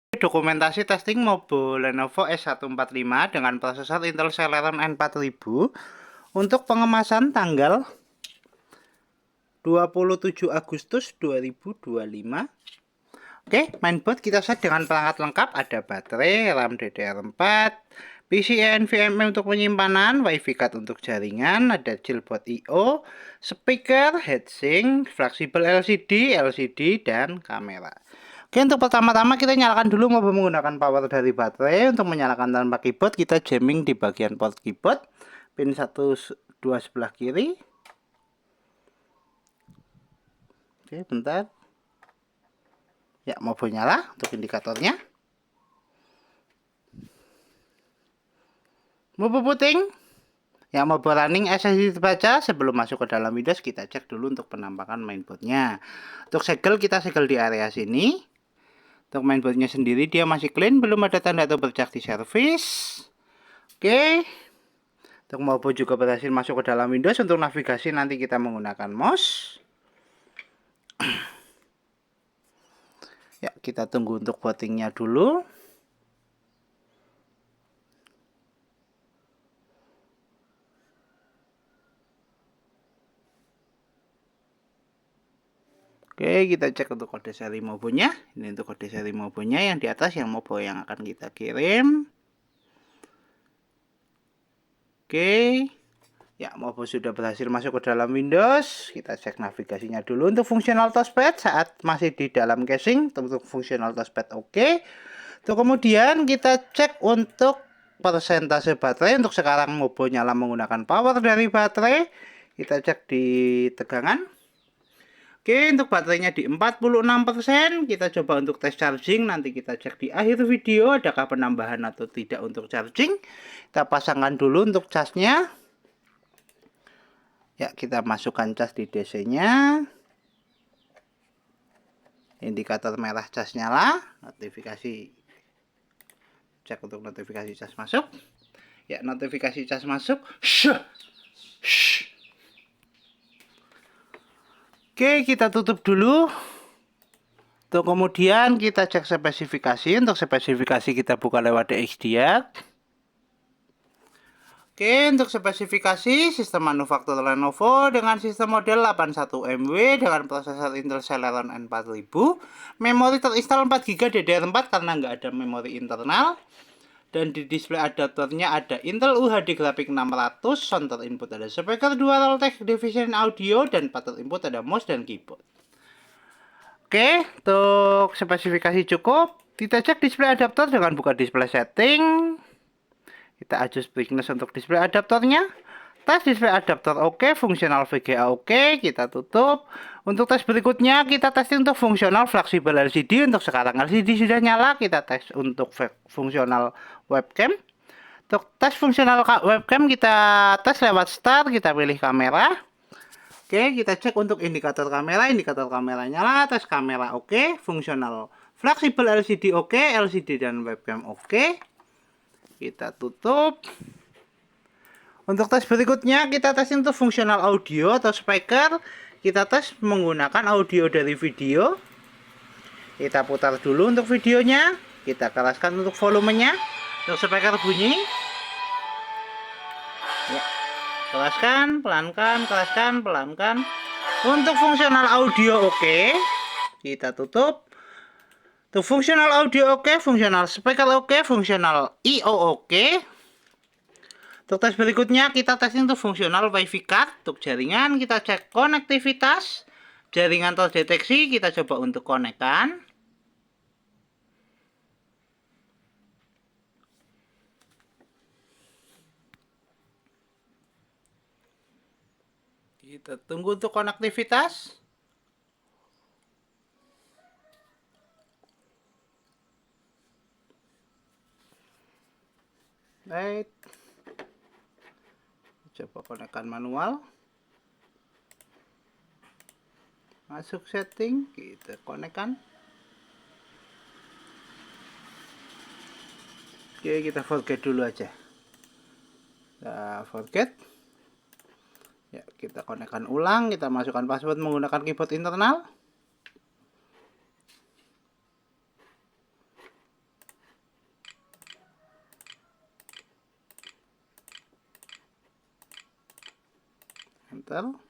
Dokumentasi testing mobile Lenovo S145 dengan prosesor Intel Celeron N4000 untuk pengemasan tanggal 27 Agustus 2025. Oke, mainboard kita set dengan perangkat lengkap, ada baterai, RAM DDR4, PCIe NVMe untuk penyimpanan, WiFi card untuk jaringan, ada chillboard I/O, speaker, heatsink, fleksibel LCD, dan kamera. Oke, untuk pertama-tama kita nyalakan dulu menggunakan power dari baterai. Untuk menyalakan tanpa keyboard, kita jamming di bagian port keyboard, pin 1, 2 sebelah kiri. Oke, bentar. Ya, mobo nyala untuk indikatornya. Mobo puting. Ya, mobo running SSD terbaca. Sebelum masuk ke dalam Windows, kita cek dulu untuk penampakan mainboardnya. Untuk segel, kita segel di area sini. Untuk mainboardnya sendiri, dia masih clean, belum ada tanda atau bercak di servis. Oke. Untuk mobo juga berhasil masuk ke dalam Windows. Untuk navigasi nanti kita menggunakan mouse. Ya, kita tunggu untuk bootingnya dulu. Oke, kita cek untuk kode seri mobonya. Ini untuk kode seri mobonya, yang di atas yang mobo yang akan kita kirim. Oke. Ya, mobo sudah berhasil masuk ke dalam Windows. Kita cek navigasinya dulu untuk fungsional touchpad saat masih di dalam casing. Untuk fungsional touchpad oke. Terus kemudian kita cek untuk persentase baterai. Untuk sekarang mobo nyala menggunakan power dari baterai. Kita cek di tegangan. Oke, untuk baterainya di 46%. Kita coba untuk tes charging. Nanti kita cek di akhir video adakah penambahan atau tidak untuk charging. Kita pasangkan dulu untuk casnya. Ya, kita masukkan cas di DC-nya. Indikator merah cas nyala. Notifikasi. Cek untuk notifikasi cas masuk. Ya, notifikasi cas masuk. Oke, kita tutup dulu. Tuh, kemudian kita cek spesifikasi. Untuk spesifikasi kita buka lewat DXDiag. Oke, untuk spesifikasi sistem manufaktur Lenovo dengan sistem model 81MW dengan prosesor Intel Celeron N4000, memori terinstall 4GB DDR4 karena nggak ada memori internal, dan di display adaptornya ada Intel UHD Graphics 600, sound input ada speaker dual tech division audio, dan pattern input ada mouse dan keyboard. Oke, untuk spesifikasi cukup. Kita cek display adaptor dengan buka display setting. Kita adjust brightness untuk display adaptornya. Tes display adaptor oke, fungsional VGA oke, kita tutup. Untuk tes berikutnya kita testing untuk fungsional fleksibel LCD. Untuk sekarang LCD sudah nyala, kita tes untuk fungsional webcam. Untuk tes fungsional webcam kita tes lewat start, kita pilih kamera. Oke, kita cek untuk indikator kamera nyala, tes kamera oke, fungsional fleksibel LCD oke, LCD dan webcam oke. Kita tutup. Untuk tes berikutnya kita tes untuk fungsional audio atau speaker. Kita tes menggunakan audio dari video. Kita putar dulu untuk videonya. Kita keraskan untuk volumenya. Untuk speaker bunyi. Ya. Keraskan, pelankan, keraskan, pelankan. Untuk fungsional audio oke. Kita tutup. Untuk fungsional audio oke, fungsional speaker oke, fungsional I/O oke. Untuk tes berikutnya kita tes untuk fungsional WiFi card. Untuk jaringan kita cek konektivitas. Jaringan terdeteksi, kita coba untuk konekkan. Kita tunggu untuk konektivitas. Baik. Coba konekkan manual. Masuk setting, kita konekkan. Oke, kita forget dulu aja. Kita forget. Ya, kita konekkan ulang, kita masukkan password menggunakan keyboard internal. enter.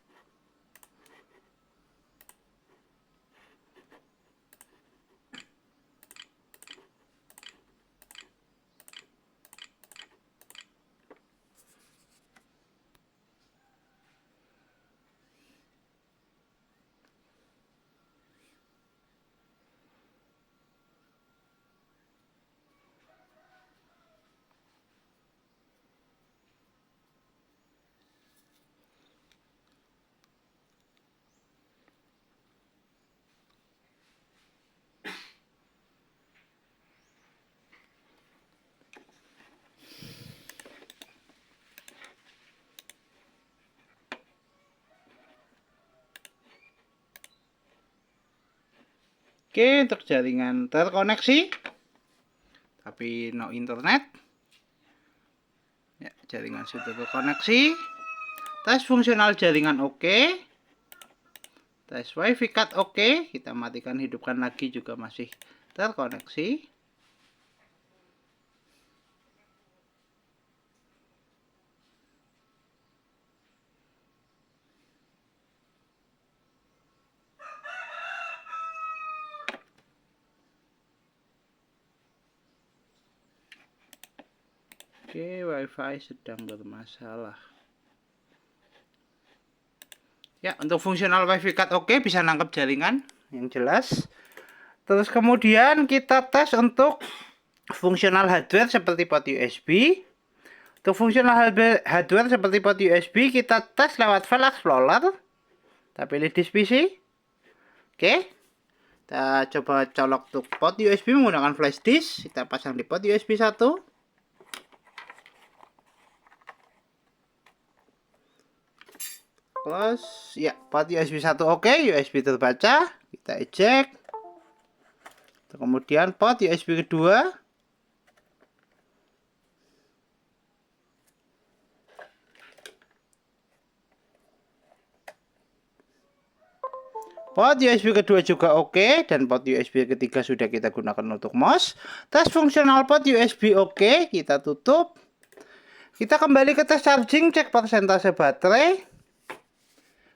Oke, untuk jaringan terkoneksi tapi no internet. Ya, jaringan sudah terkoneksi. Tes fungsional jaringan oke. Tes wifi card oke. Kita matikan, hidupkan lagi juga masih terkoneksi. Oke, wifi sedang bermasalah. Ya, untuk fungsional wifi card oke, bisa nangkep jaringan yang jelas. Terus kemudian kita tes untuk fungsional hardware seperti port USB. Untuk fungsional hardware seperti port USB kita tes lewat File Explorer. Kita pilih disk PC. Oke. Kita coba colok untuk port USB menggunakan flash disk. Kita pasang di port USB 1. Close. Ya, port USB 1 oke, USB terbaca. Kita eject. Kemudian port USB kedua. Port USB kedua juga oke, dan port USB ketiga sudah kita gunakan untuk mouse. Tes fungsional port USB oke, kita tutup. Kita kembali ke tes charging, cek persentase baterai.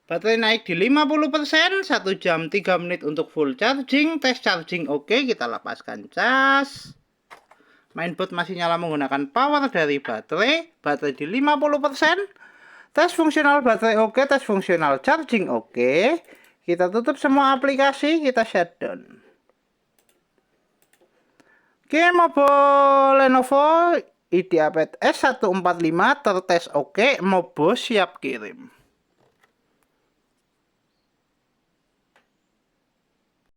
Baterai naik di 50%, 1 jam 3 menit untuk full charging. Tes charging oke, kita lepaskan cas. Mainboard masih nyala menggunakan power dari baterai. Baterai di 50%. Tes fungsional baterai oke, tes fungsional charging oke. Kita tutup semua aplikasi, kita shutdown. Oke, mobile Lenovo IdeaPad S145 tertes oke, Mobo siap kirim.